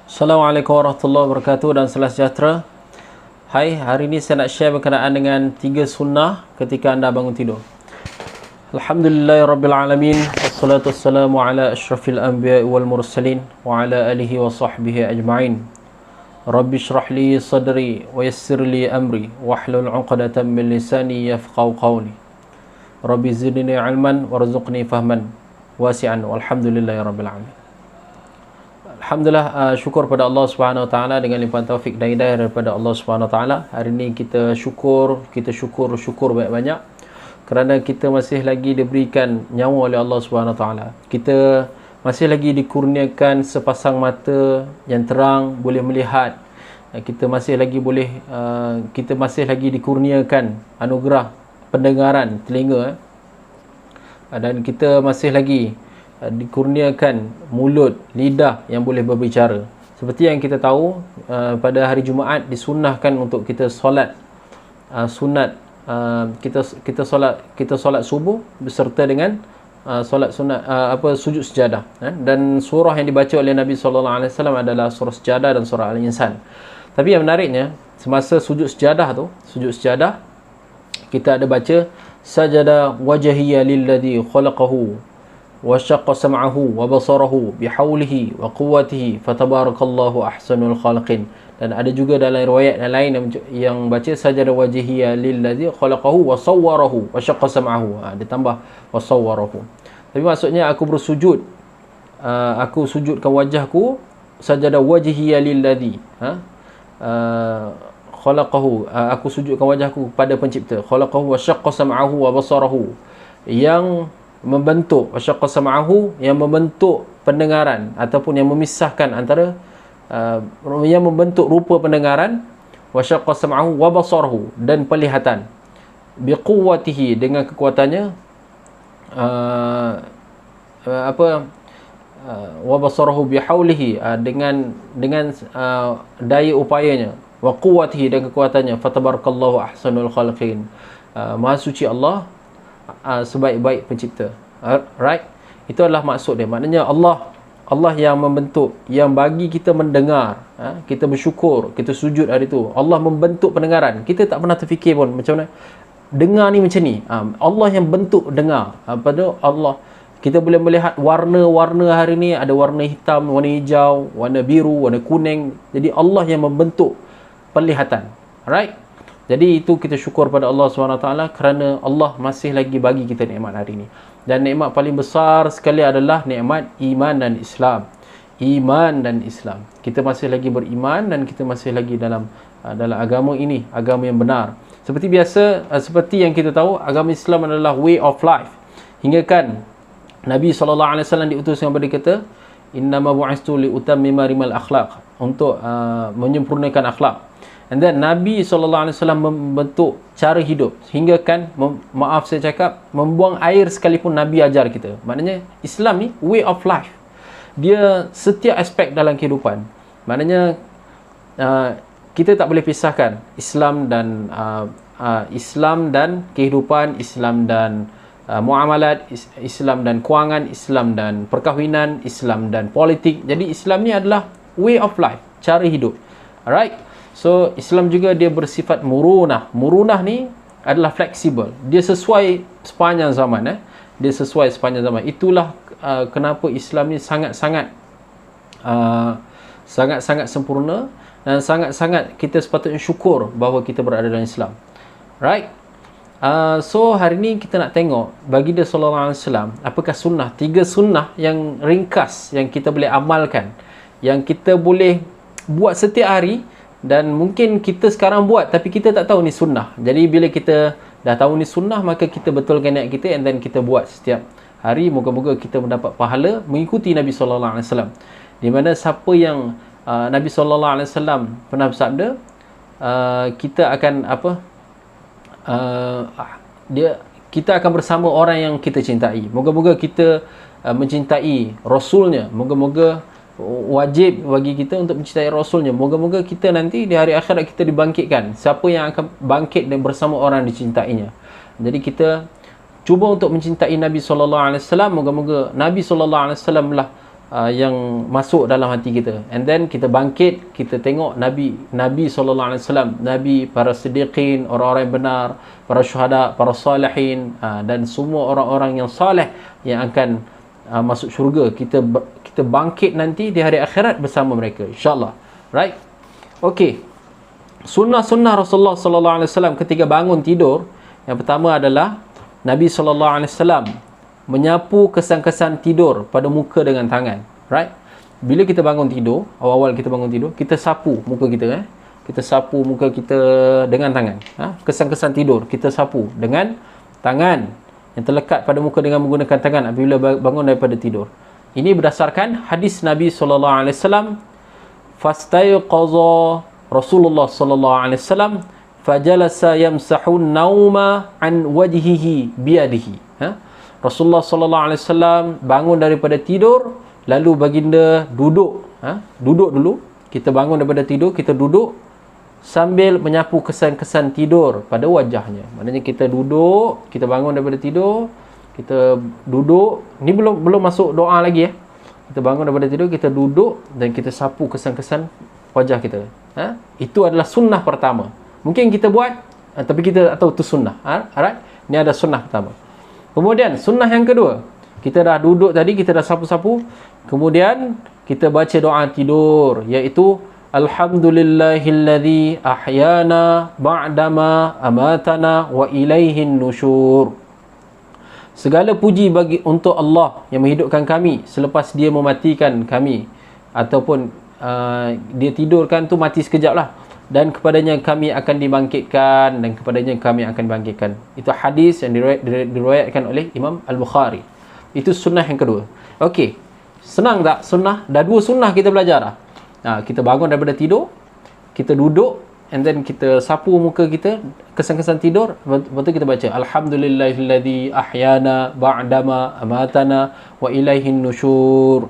Assalamualaikum warahmatullahi wabarakatuh dan salam sejahtera. Hai, hari ini saya nak share berkenaan dengan 3 sunnah ketika anda bangun tidur. Alhamdulillahirrabbilalamin. Wassalatu wassalamu ala ashrafil anbiya wal mursalin wa ala alihi wa sahbihi ajma'in. Rabbi shrah li sadri wa yassir li amri wahlul 'uqdatam min lisani yafqahu qawli. Rabbi zidni ilman warzuqni fahman wasi'an walhamdulillahirabbil alamin. Alhamdulillah, syukur pada Allah Subhanahu Wa Taala dengan limpahan taufik dan hidayah daripada Allah Subhanahu Wa Taala. Hari ini kita syukur banyak-banyak kerana kita masih lagi diberikan nyawa oleh Allah Subhanahu Wa Taala. Kita masih lagi dikurniakan sepasang mata yang terang boleh melihat. Kita masih lagi dikurniakan anugerah pendengaran telinga, dan kita masih lagi dikurniakan mulut, lidah yang boleh berbicara. Seperti yang kita tahu, pada hari Jumaat disunnahkan untuk kita solat sunat, kita solat subuh beserta dengan solat sunat sujud sejadah, dan surah yang dibaca oleh Nabi sallallahu alaihi wasallam adalah surah sejadah dan surah Al-Insan. Tapi yang menariknya, semasa sujud sejadah kita ada baca sajada wajhiya lilladzi khalaqahu wa syaqqa sam'ahu wa basarahu bihaulihi wa quwwatihi fatabarakallahu ahsanul khaliqin. Dan ada juga dalam riwayat yang lain yang baca sajada wajhiya lilladzi khalaqahu wa sawwarahu wa syaqqa sam'ahu, ditambah wa sawwarahu. Tapi maksudnya aku bersujud, aku sujudkan wajahku, sajada wajhiya lilladzi khalaqahu, aku sujudkan wajahku pada pencipta, khalaqahu wa syaqqa sam'ahu wa basarahu, yang membentuk, wasyaqqa sam'ahu, yang membentuk pendengaran ataupun yang memisahkan antara yang membentuk rupa pendengaran, wasyaqqa sam'ahu wa basarahu, dan penglihatan, biquwwatihi, dengan kekuatannya, wa basarahu bihaulihi, dengan daya upayanya, wa quwwatihi, dan kekuatannya, fatabarakallahu ahsanul khaliqin, maha suci Allah, sebaik-baik pencipta. Right? Itu adalah maksud dia. Maknanya Allah yang membentuk, yang bagi kita mendengar, kita bersyukur, kita sujud hari itu. Allah membentuk pendengaran. Kita tak pernah terfikir pun macam mana dengar ni macam ni. Allah yang bentuk dengar. Pada Allah kita boleh melihat warna-warna hari ni, ada warna hitam, warna hijau, warna biru, warna kuning. Jadi Allah yang membentuk penglihatan. Right? Jadi itu kita syukur pada Allah SWT kerana Allah masih lagi bagi kita nikmat hari ini. Dan nikmat paling besar sekali adalah nikmat iman dan Islam. Iman dan Islam. Kita masih lagi beriman dan kita masih lagi dalam agama ini, agama yang benar. Seperti biasa, seperti yang kita tahu, agama Islam adalah way of life. Hingga kan Nabi SAW diutus yang berkata, innama bu'istu li utammima rimal akhlaq, untuk menyempurnakan akhlak. And then Nabi SAW membentuk cara hidup, hingga kan, maaf saya cakap, membuang air sekalipun Nabi ajar kita. Maknanya Islam ni way of life. Dia setiap aspek dalam kehidupan. Maknanya kita tak boleh pisahkan Islam dan kehidupan, Islam dan muamalat, Islam dan kewangan, Islam dan perkahwinan, Islam dan politik. Jadi Islam ni adalah way of life, cara hidup. Alright? So Islam juga dia bersifat murunah. Murunah ni adalah fleksibel. Dia sesuai sepanjang zaman. Dia sesuai sepanjang zaman. Itulah kenapa Islam ni sangat-sangat sempurna, dan sangat-sangat kita sepatutnya syukur bahawa kita berada dalam Islam. Right? So hari ni kita nak tengok baginda sallallahu alaihi wasallam, apakah sunnah, 3 sunnah yang ringkas yang kita boleh amalkan, yang kita boleh buat setiap hari. Dan mungkin kita sekarang buat tapi kita tak tahu ni sunnah. Jadi bila kita dah tahu ni sunnah, maka kita betulkan niat kita, and then kita buat setiap hari. Moga-moga kita mendapat pahala mengikuti Nabi sallallahu alaihi wasallam. Di mana siapa yang Nabi sallallahu alaihi wasallam pernah bersabda, kita akan kita akan bersama orang yang kita cintai. Moga-moga kita mencintai Rasulnya. Moga-moga wajib bagi kita untuk mencintai Rasulnya. Moga-moga kita nanti di hari akhirat kita dibangkitkan. Siapa yang akan bangkit dan bersama orang dicintainya. Jadi kita cuba untuk mencintai Nabi SAW. Moga-moga Nabi SAW lah yang masuk dalam hati kita. And then kita bangkit, kita tengok Nabi SAW, Nabi, para siddiqin, orang-orang yang benar, para syuhada, para salihin, dan semua orang-orang yang saleh yang akan masuk syurga. Kita bangkit nanti di hari akhirat bersama mereka, insya-Allah. Right? Okay. Sunnah-sunnah Rasulullah SAW ketika bangun tidur, yang pertama adalah Nabi SAW menyapu kesan-kesan tidur pada muka dengan tangan. Right? Bila kita bangun tidur, awal-awal kita bangun tidur, kita sapu muka kita. Kita sapu muka kita dengan tangan. Kesan-kesan tidur kita sapu dengan tangan yang terlekat pada muka dengan menggunakan tangan apabila bangun daripada tidur. Ini berdasarkan hadis Nabi SAW. Fastayqaza Rasulullah SAW fajalasa yamsahu nauma an wajhihi biyadihi. Rasulullah SAW bangun daripada tidur, lalu baginda duduk. Duduk dulu. Kita bangun daripada tidur, kita duduk sambil menyapu kesan-kesan tidur pada wajahnya. Maknanya kita duduk, kita bangun daripada tidur, kita duduk. Ni belum masuk doa lagi. Kita bangun daripada tidur, kita duduk dan kita sapu kesan-kesan wajah kita. Itu adalah sunnah pertama. Mungkin kita buat, tapi kita tak tahu itu sunnah. Alright? Ini ada sunnah pertama. Kemudian sunnah yang kedua, kita dah duduk tadi, kita dah sapu-sapu, kemudian kita baca doa tidur, iaitu Alhamdulillahilladzi ahyana ba'dama amatana wa ilaihin nusyur. Segala puji bagi untuk Allah yang menghidupkan kami selepas dia mematikan kami, ataupun dia tidurkan tu mati sekejap lah, dan kepadanya kami akan dibangkitkan, dan kepadanya kami akan dibangkitkan. Itu hadis yang diriwayatkan oleh Imam Al-Bukhari. Itu sunnah yang kedua. Okey, senang tak sunnah? Dah dua sunnah kita belajar dah. Kita bangun daripada tidur, kita duduk, and then kita sapu muka kita, kesan-kesan tidur. Lepas tu kita baca Alhamdulillahilladzi ahyana ba'dama amatana wa ilaihin nusyur.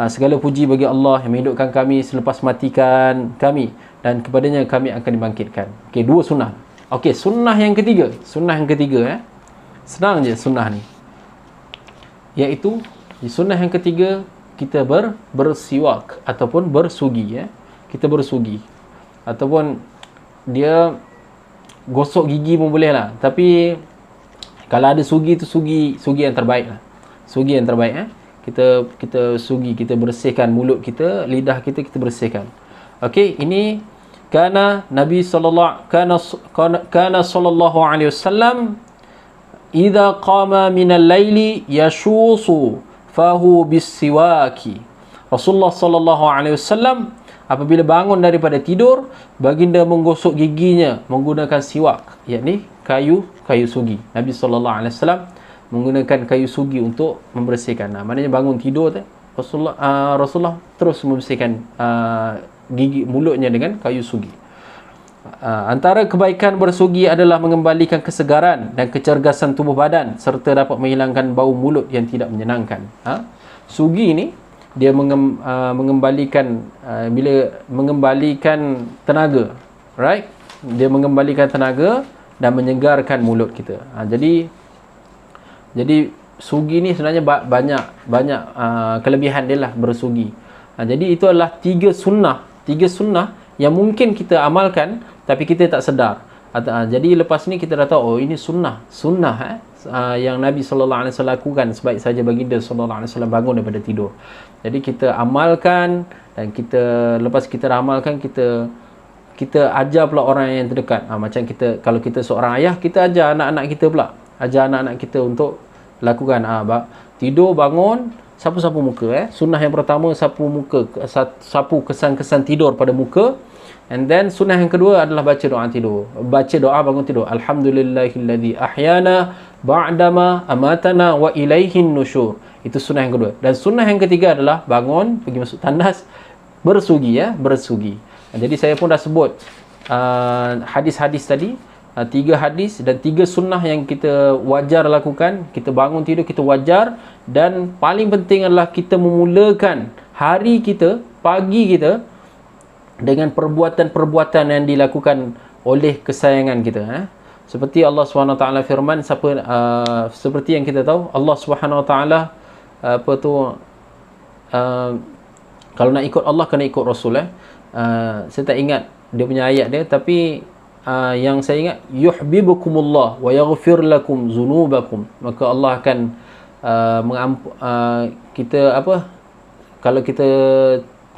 Segala puji bagi Allah yang menghidupkan kami selepas matikan kami, dan kepadanya kami akan dibangkitkan. Okey, dua sunnah. Okey, sunnah yang ketiga. Sunnah yang ketiga, senang je sunnah ni. Iaitu di sunnah yang ketiga, kita bersiwak ataupun bersugi. Kita bersugi. Ataupun dia gosok gigi pun boleh lah. Tapi kalau ada sugi tu sugi yang terbaik lah. Sugi yang terbaik. Kita sugi, kita bersihkan mulut kita, lidah kita bersihkan. Okey, ini kana Nabi sallallahu alaihi wasallam idza qama min al-laili yashusu fahu bis-siwaki. Rasulullah sallallahu alaihi wasallam apabila bangun daripada tidur, baginda menggosok giginya menggunakan siwak, yakni kayu sugi. Nabi sallallahu alaihi wasallam menggunakan kayu sugi untuk membersihkan. Maknanya bangun tidur tu Rasulullah terus membersihkan gigi mulutnya dengan kayu sugi. Antara kebaikan bersugi adalah mengembalikan kesegaran dan kecergasan tubuh badan serta dapat menghilangkan bau mulut yang tidak menyenangkan. Sugi ni dia mengembalikan mengembalikan tenaga, right? Dia mengembalikan tenaga dan menyegarkan mulut kita. Jadi sugi ni sebenarnya banyak kelebihan dia lah bersugi. Jadi itu adalah tiga sunnah yang mungkin kita amalkan tapi kita tak sedar. Jadi lepas ni kita dah tahu, ini sunnah yang Nabi sallallahu alaihi wasallam lakukan sebaik saja baginda sallallahu alaihi wasallam bangun daripada tidur. Jadi kita amalkan, dan lepas kita dah amalkan, kita ajar pula orang yang terdekat. Macam kalau kita seorang ayah, kita ajar anak-anak kita pula. Ajar anak-anak kita untuk lakukan tidur, bangun, sapu-sapu muka. Sunnah yang pertama, sapu muka, sapu kesan-kesan tidur pada muka. And then sunnah yang kedua adalah baca doa tidur. Baca doa bangun tidur. Alhamdulillahilladzi ahyana ba'dama amatana wa ilaihin nusyur. Itu sunnah yang kedua. Dan sunnah yang ketiga adalah bangun, pergi masuk tandas, bersugi. Jadi saya pun dah sebut hadis-hadis tadi. 3 hadis dan 3 sunnah yang kita wajar lakukan. Kita bangun tidur, kita wajar. Dan paling penting adalah kita memulakan hari kita, pagi kita, dengan perbuatan-perbuatan yang dilakukan oleh kesayangan kita. Seperti Allah SWT firman, seperti yang kita tahu, Allah SWT kalau nak ikut Allah kena ikut Rasul. Saya tak ingat dia punya ayat dia, tapi yang saya ingat, yuhibbukumullah wa yaghfir lakum dzunubakum, maka Allah akan kita apa, kalau kita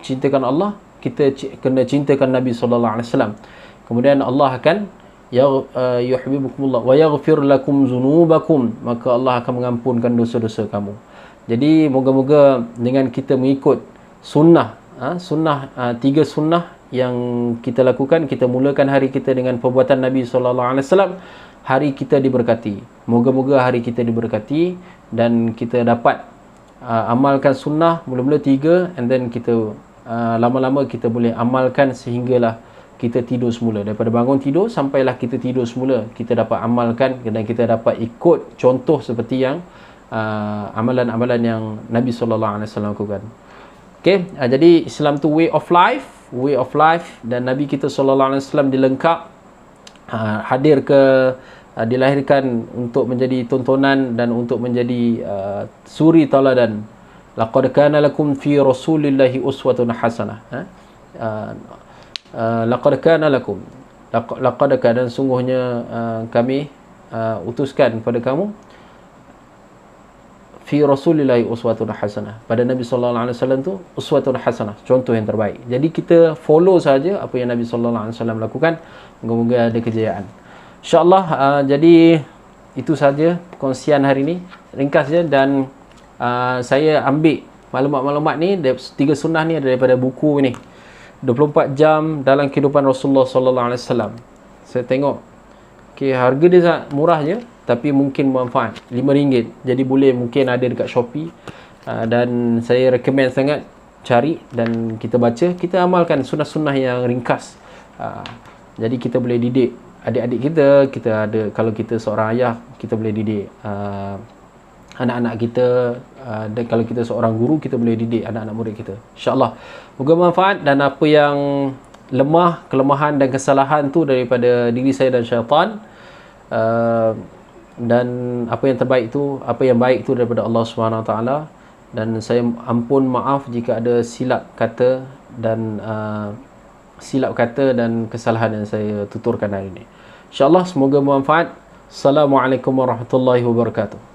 cintakan Allah, kita kena cintakan Nabi sallallahu alaihi wasallam. Kemudian Allah akan yuhibbukumullah wa yaghfir lakum dzunubakum, maka Allah akan mengampunkan dosa-dosa kamu. Jadi moga-moga dengan kita mengikut sunnah, tiga sunnah yang kita lakukan, kita mulakan hari kita dengan perbuatan Nabi sallallahu alaihi wasallam, hari kita diberkati. Moga-moga hari kita diberkati dan kita dapat amalkan sunnah mula-mula 3, and then kita lama-lama kita boleh amalkan sehinggalah kita tidur semula. Daripada bangun tidur sampailah kita tidur semula, kita dapat amalkan dan kita dapat ikut contoh seperti yang amalan-amalan yang Nabi sallallahu alaihi wasallam lakukan. Okey, jadi Islam tu way of life, dan Nabi kita sallallahu alaihi wasallam dilengkap, dilahirkan untuk menjadi tontonan dan untuk menjadi suri tauladan. Laqad kana lakum fi rasulillahi uswatun hasanah. Laqad kana lakum, dan sungguhnya kami utuskan pada kamu fi rasulillahi uswatun hasanah, pada Nabi sallallahu alaihi wasallam tu uswatun hasanah, contoh yang terbaik. Jadi kita follow saja apa yang Nabi sallallahu alaihi wasallam lakukan, moga-moga ada kejayaan insya-Allah. Jadi itu saja kongsian hari ini, ringkas je, dan saya ambil maklumat-maklumat ni, 3 sunnah ni daripada buku ni, 24 jam dalam kehidupan Rasulullah sallallahu alaihi wasallam. Saya tengok harga dia sangat murah je, tapi mungkin bermanfaat, RM5. Jadi boleh, mungkin ada dekat Shopee, dan saya recommend sangat cari dan kita baca, kita amalkan sunnah-sunnah yang ringkas. Jadi kita boleh didik adik-adik kita ada, kalau kita seorang ayah, kita boleh didik anak-anak kita, dan kalau kita seorang guru, kita boleh didik anak-anak murid kita. InsyaAllah moga bermanfaat, dan apa yang lemah, kelemahan dan kesalahan tu daripada diri saya dan syaitan, dan apa yang terbaik tu, apa yang baik tu daripada Allah Subhanahu Wa Taala. Dan saya ampun maaf jika ada silap kata dan kesalahan yang saya tuturkan hari ini. InsyaAllah semoga bermanfaat. Assalamualaikum warahmatullahi wabarakatuh.